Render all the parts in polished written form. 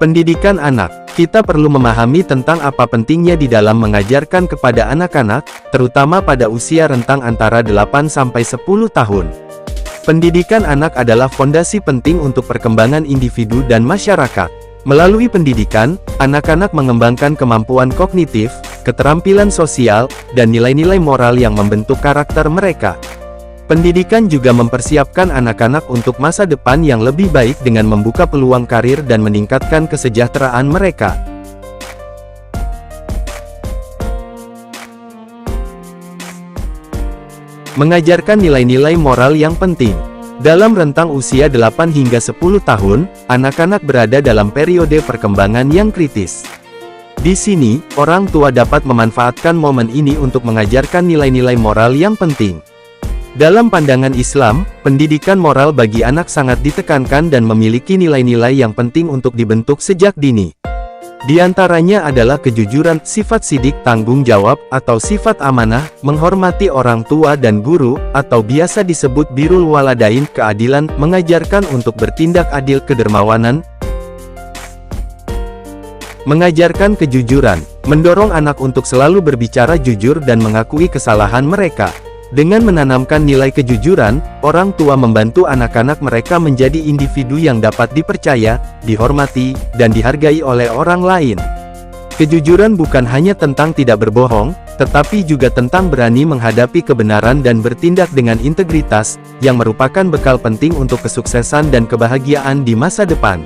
Pendidikan anak. Kita perlu memahami tentang apa pentingnya di dalam mengajarkan kepada anak-anak, terutama pada usia rentang antara 8-10 tahun. Pendidikan anak adalah fondasi penting untuk perkembangan individu dan masyarakat. Melalui pendidikan, anak-anak mengembangkan kemampuan kognitif, keterampilan sosial, dan nilai-nilai moral yang membentuk karakter mereka. Pendidikan juga mempersiapkan anak-anak untuk masa depan yang lebih baik dengan membuka peluang karir dan meningkatkan kesejahteraan mereka. Mengajarkan nilai-nilai moral yang penting. Dalam rentang usia 8 hingga 10 tahun, anak-anak berada dalam periode perkembangan yang kritis. Di sini, orang tua dapat memanfaatkan momen ini untuk mengajarkan nilai-nilai moral yang penting. Dalam pandangan Islam, pendidikan moral bagi anak sangat ditekankan dan memiliki nilai-nilai yang penting untuk dibentuk sejak dini. Di antaranya adalah kejujuran, sifat sidik, tanggung jawab, atau sifat amanah, menghormati orang tua dan guru, atau biasa disebut birrul waladain, keadilan, mengajarkan untuk bertindak adil, kedermawanan, mengajarkan kejujuran, mendorong anak untuk selalu berbicara jujur dan mengakui kesalahan mereka. Dengan menanamkan nilai kejujuran, orang tua membantu anak-anak mereka menjadi individu yang dapat dipercaya, dihormati, dan dihargai oleh orang lain. Kejujuran bukan hanya tentang tidak berbohong, tetapi juga tentang berani menghadapi kebenaran dan bertindak dengan integritas, yang merupakan bekal penting untuk kesuksesan dan kebahagiaan di masa depan.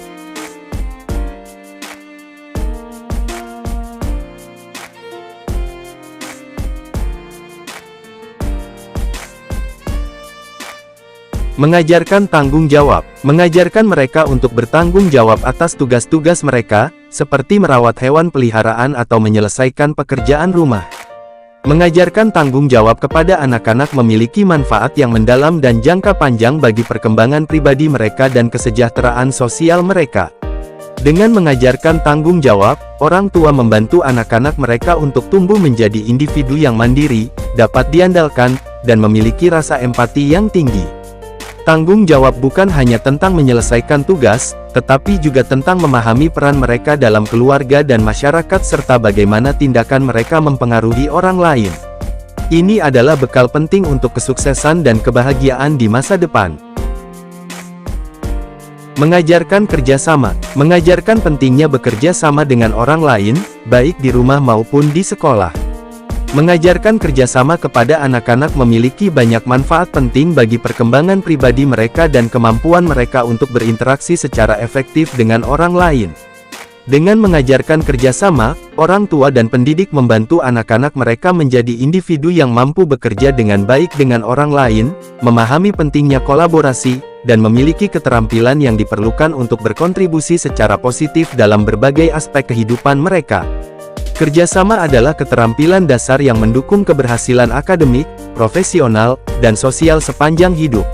Mengajarkan tanggung jawab. Mengajarkan mereka untuk bertanggung jawab atas tugas-tugas mereka, seperti merawat hewan peliharaan atau menyelesaikan pekerjaan rumah. Mengajarkan tanggung jawab kepada anak-anak memiliki manfaat yang mendalam dan jangka panjang bagi perkembangan pribadi mereka dan kesejahteraan sosial mereka. Dengan mengajarkan tanggung jawab, orang tua membantu anak-anak mereka untuk tumbuh menjadi individu yang mandiri, dapat diandalkan, dan memiliki rasa empati yang tinggi. Tanggung jawab bukan hanya tentang menyelesaikan tugas, tetapi juga tentang memahami peran mereka dalam keluarga dan masyarakat serta bagaimana tindakan mereka mempengaruhi orang lain. Ini adalah bekal penting untuk kesuksesan dan kebahagiaan di masa depan. Mengajarkan kerjasama. Mengajarkan pentingnya bekerja sama dengan orang lain, baik di rumah maupun di sekolah. Mengajarkan kerjasama kepada anak-anak memiliki banyak manfaat penting bagi perkembangan pribadi mereka dan kemampuan mereka untuk berinteraksi secara efektif dengan orang lain. Dengan mengajarkan kerjasama, orang tua dan pendidik membantu anak-anak mereka menjadi individu yang mampu bekerja dengan baik dengan orang lain, memahami pentingnya kolaborasi, dan memiliki keterampilan yang diperlukan untuk berkontribusi secara positif dalam berbagai aspek kehidupan mereka. Kerjasama adalah keterampilan dasar yang mendukung keberhasilan akademik, profesional, dan sosial sepanjang hidup.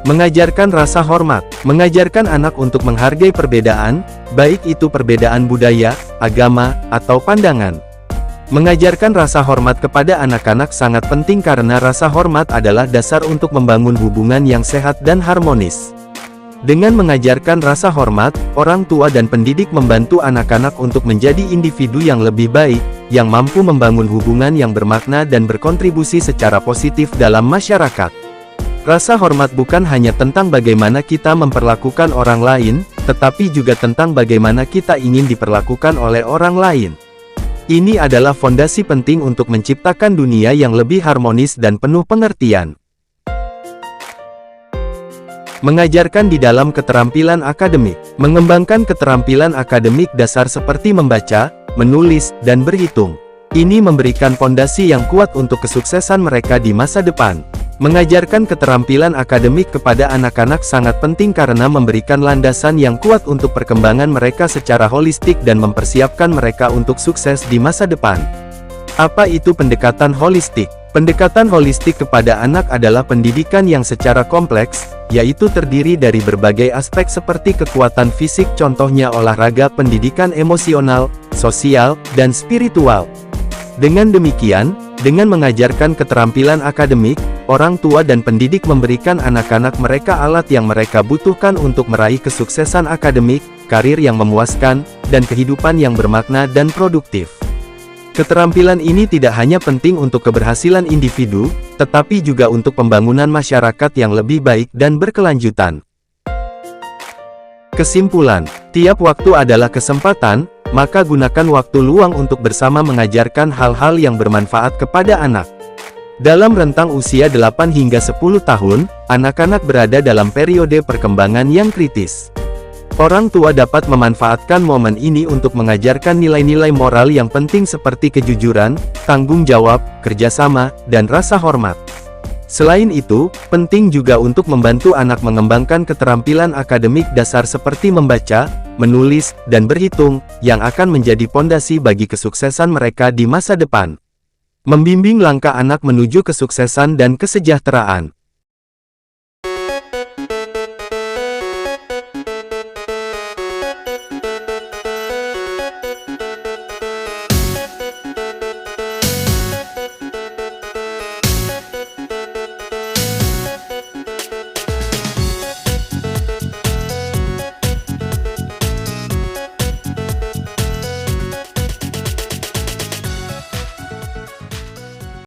Mengajarkan rasa hormat. Mengajarkan anak untuk menghargai perbedaan, baik itu perbedaan budaya, agama, atau pandangan. Mengajarkan rasa hormat kepada anak-anak sangat penting karena rasa hormat adalah dasar untuk membangun hubungan yang sehat dan harmonis. Dengan mengajarkan rasa hormat, orang tua dan pendidik membantu anak-anak untuk menjadi individu yang lebih baik, yang mampu membangun hubungan yang bermakna dan berkontribusi secara positif dalam masyarakat. Rasa hormat bukan hanya tentang bagaimana kita memperlakukan orang lain, tetapi juga tentang bagaimana kita ingin diperlakukan oleh orang lain. Ini adalah fondasi penting untuk menciptakan dunia yang lebih harmonis dan penuh pengertian. Mengajarkan di dalam keterampilan akademik. Mengembangkan keterampilan akademik dasar seperti membaca, menulis, dan berhitung. Ini memberikan fondasi yang kuat untuk kesuksesan mereka di masa depan. Mengajarkan keterampilan akademik kepada anak-anak sangat penting karena memberikan landasan yang kuat untuk perkembangan mereka secara holistik dan mempersiapkan mereka untuk sukses di masa depan. Apa itu pendekatan holistik? Pendekatan holistik kepada anak adalah pendidikan yang secara kompleks, yaitu terdiri dari berbagai aspek seperti kekuatan fisik, contohnya olahraga, pendidikan emosional, sosial, dan spiritual. Dengan demikian, dengan mengajarkan keterampilan akademik, orang tua dan pendidik memberikan anak-anak mereka alat yang mereka butuhkan untuk meraih kesuksesan akademik, karir yang memuaskan, dan kehidupan yang bermakna dan produktif. Keterampilan ini tidak hanya penting untuk keberhasilan individu, tetapi juga untuk pembangunan masyarakat yang lebih baik dan berkelanjutan. Kesimpulan, tiap waktu adalah kesempatan, maka gunakan waktu luang untuk bersama mengajarkan hal-hal yang bermanfaat kepada anak. Dalam rentang usia 8 hingga 10 tahun, anak-anak berada dalam periode perkembangan yang kritis. Orang tua dapat memanfaatkan momen ini untuk mengajarkan nilai-nilai moral yang penting seperti kejujuran, tanggung jawab, kerjasama, dan rasa hormat. Selain itu, penting juga untuk membantu anak mengembangkan keterampilan akademik dasar seperti membaca, menulis, dan berhitung, yang akan menjadi pondasi bagi kesuksesan mereka di masa depan. Membimbing langkah anak menuju kesuksesan dan kesejahteraan.